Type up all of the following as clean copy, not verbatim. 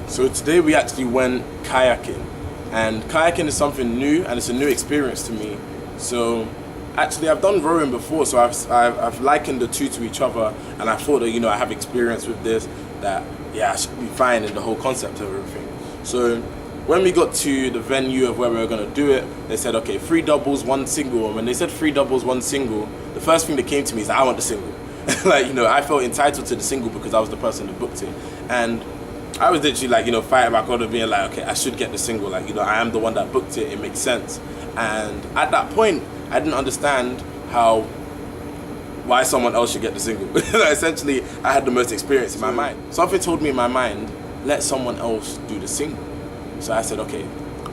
So today we actually went kayaking, and kayaking is something new and it's a new experience to me. So actually I've done rowing before, so I've likened the two to each other, and I thought that, you know, I have experience with this, that yeah, I should be fine in the whole concept of everything. So when we got to the venue of where we were going to do it, they said, okay, 3 doubles, 1 single. And when they said 3 doubles, 1 single, the first thing that came to me is that I want the single. Like, you know, I felt entitled to the single because I was the person that booked it. And I was literally like, you know, fighting back on it, being like, okay, I should get the single. Like, you know, I am the one that booked it. It makes sense. And at that point, I didn't understand why someone else should get the single. Essentially, I had the most experience in my mind. Something told me in my mind, let someone else do the single. So I said, okay,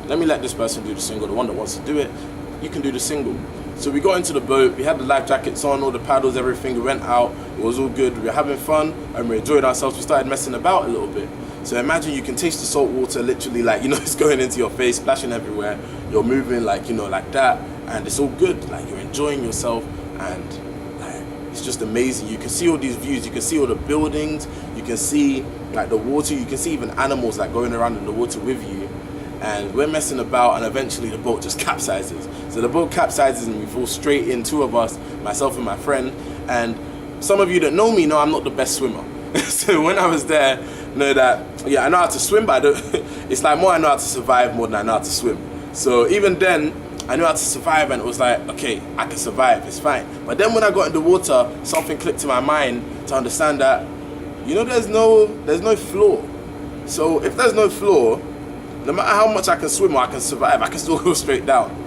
let me let this person do the single. The one that wants to do it, you can do the single. So we got into the boat, we had the life jackets on, all the paddles, everything. We went out, it was all good. We were having fun and we enjoyed ourselves. We started messing about a little bit. So imagine you can taste the salt water literally, like, you know, it's going into your face, splashing everywhere. You're moving like, you know, like that, and it's all good. Like, you're enjoying yourself, and like, it's just amazing. You can see all these views, you can see all the buildings, you can see like the water, you can see even animals like going around in the water with you. And we're messing about, and eventually the boat just capsizes. So the boat capsizes and we fall straight in, 2 of us, myself and my friend. And some of you that know me know I'm not the best swimmer. So when I was there, know that, yeah, I know how to swim, but I don't, it's like more I know how to survive more than I know how to swim. So even then, I knew how to survive, and it was like, okay, I can survive, it's fine. But then when I got in the water, something clicked to my mind to understand that, you know, there's no floor. So if there's no floor, no matter how much I can swim or I can survive, I can still go straight down.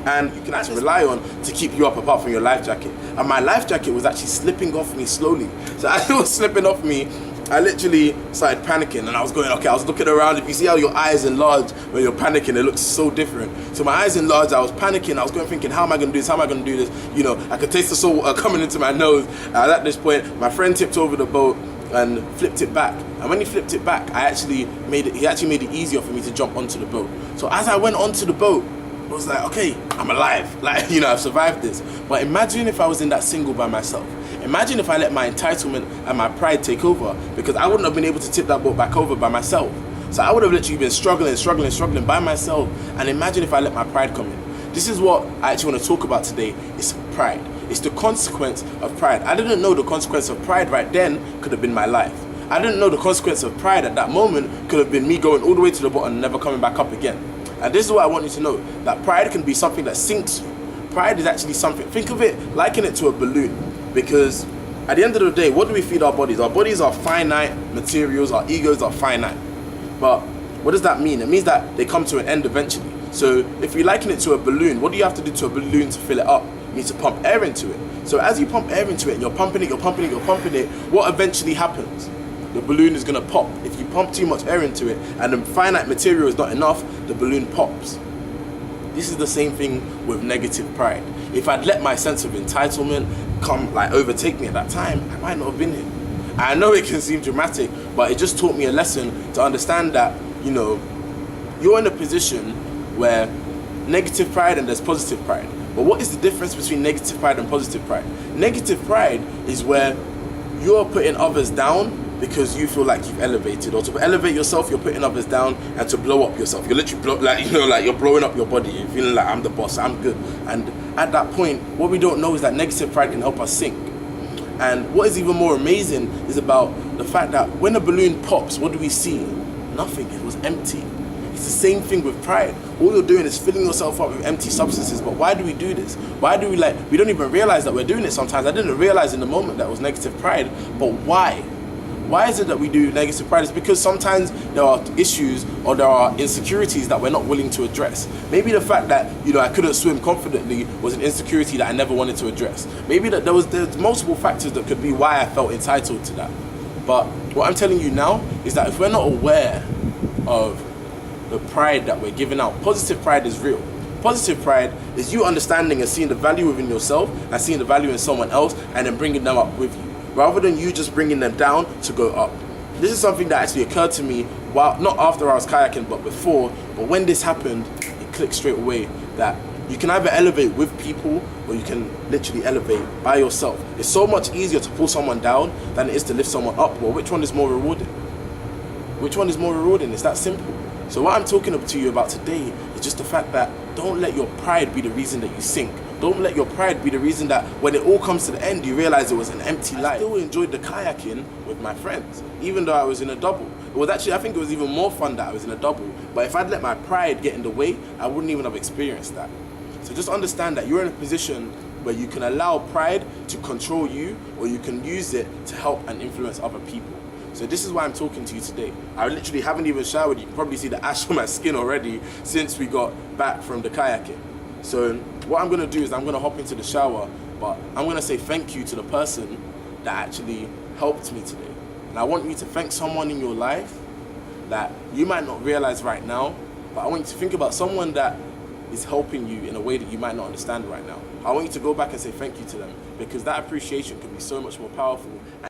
And you can actually rely on to keep you up apart from your life jacket. And my life jacket was actually slipping off me slowly. So as it was slipping off me, I literally started panicking, and I was going, okay, I was looking around. If you see how your eyes enlarge when you're panicking, it looks so different. So my eyes enlarged, I was panicking, I was going thinking, how am I gonna do this, how am I gonna do this? You know, I could taste the salt water coming into my nose. And at this point, my friend tipped over the boat and flipped it back. And when he flipped it back, he actually made it easier for me to jump onto the boat. So as I went onto the boat, I was like, okay, I'm alive. Like, you know, I've survived this. But imagine if I was in that single by myself. Imagine if I let my entitlement and my pride take over, because I wouldn't have been able to tip that boat back over by myself. So I would have literally been struggling by myself. And imagine if I let my pride come in. This is what I actually want to talk about today. It's pride. It's the consequence of pride. I didn't know the consequence of pride right then could have been my life. I didn't know the consequence of pride at that moment could have been me going all the way to the bottom and never coming back up again. And this is what I want you to know, that pride can be something that sinks you. Pride is actually something, think of it, liken it to a balloon. Because at the end of the day, what do we feed our bodies? Our bodies are finite materials, our egos are finite. But what does that mean? It means that they come to an end eventually. So if we liken it to a balloon, what do you have to do to a balloon to fill it up? You need to pump air into it. So as you pump air into it, and you're pumping it, what eventually happens? The balloon is gonna pop. If you pump too much air into it and the finite material is not enough, the balloon pops. This is the same thing with negative pride. If I'd let my sense of entitlement come, like, overtake me at that time, I might not have been here. I know it can seem dramatic, but it just taught me a lesson to understand that, you know, you're in a position where negative pride and there's positive pride. But what is the difference between negative pride and positive pride? Negative pride is where you're putting others down because you feel like you've elevated, or to elevate yourself, you're putting others down, and to blow up yourself, you're literally like you're blowing up your body. You're feeling like, I'm the boss, I'm good. And at that point, what we don't know is that negative pride can help us sink. And what is even more amazing is about the fact that when a balloon pops, what do we see? Nothing. It was empty. It's the same thing with pride. All you're doing is filling yourself up with empty substances. But why do we do this? Why do we we don't even realize that we're doing it sometimes. I didn't realize in the moment that it was negative pride, but why? Why is it that we do negative pride? It's because sometimes there are issues or there are insecurities that we're not willing to address. Maybe the fact that, you know, I couldn't swim confidently was an insecurity that I never wanted to address. Maybe that there's multiple factors that could be why I felt entitled to that. But what I'm telling you now is that if we're not aware of the pride that we're giving out, positive pride is real. Positive pride is you understanding and seeing the value within yourself and seeing the value in someone else and then bringing them up with you, rather than you just bringing them down to go up. This is something that actually occurred to me, while not after I was kayaking, but before. But when this happened, it clicked straight away that you can either elevate with people or you can literally elevate by yourself. It's so much easier to pull someone down than it is to lift someone up. Well, which one is more rewarding? Which one is more rewarding? It's that simple. So what I'm talking to you about today is just the fact that don't let your pride be the reason that you sink. Don't let your pride be the reason that when it all comes to the end, you realize it was an empty life. I still enjoyed the kayaking with my friends, even though I was in a double. It was actually, I think it was even more fun that I was in a double. But if I'd let my pride get in the way, I wouldn't even have experienced that. So just understand that you're in a position where you can allow pride to control you, or you can use it to help and influence other people. So this is why I'm talking to you today. I literally haven't even showered. You can probably see the ash on my skin already since we got back from the kayaking. So what I'm going to do is I'm going to hop into the shower, but I'm going to say thank you to the person that actually helped me today. And I want you to thank someone in your life that you might not realize right now, but I want you to think about someone that is helping you in a way that you might not understand right now. I want you to go back and say thank you to them, because that appreciation can be so much more powerful and